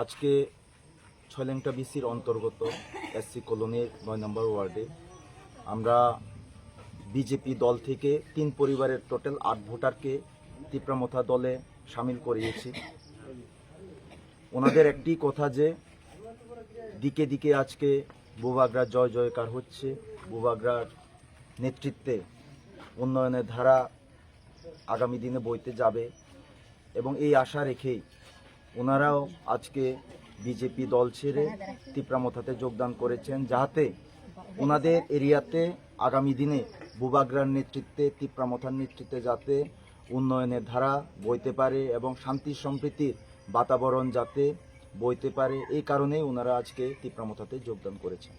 আজকে ছয়লেংটা বিসির অন্তর্গত এসসি কলোনির ৯ নম্বর ওয়ার্ডে আমরা বিজেপি দল থেকে ৩ পরিবারের টোটাল ৮ ভোটারকে তিপ্রামথা দলে সামিল করিয়েছি। ওনাদের একটি কথা যে দিকে দিকে আজকে বুবাগড়া জয় জয়কার হচ্ছে, বুবাগড়ার নেতৃত্বে উন্নয়নের ধারা আগামী দিনে বইতে যাবে এবং এই আশা রেখেই ওনারাও আজকে বিজেপি দল ছেড়ে তিপ্রামথাতে যোগদান করেছেন, যাতে ওনাদের এরিয়াতে আগামী দিনে বুবাগড়ার নেতৃত্বে তিপ্রামথার নেতৃত্বে যাতে উন্নয়নের ধারা বইতে পারে এবং শান্তি সম্প্রীতির বাতাবরণ যাতে বইতে পারে, এই কারণেই ওনারা আজকে তিপ্রামথাতে যোগদান করেছেন।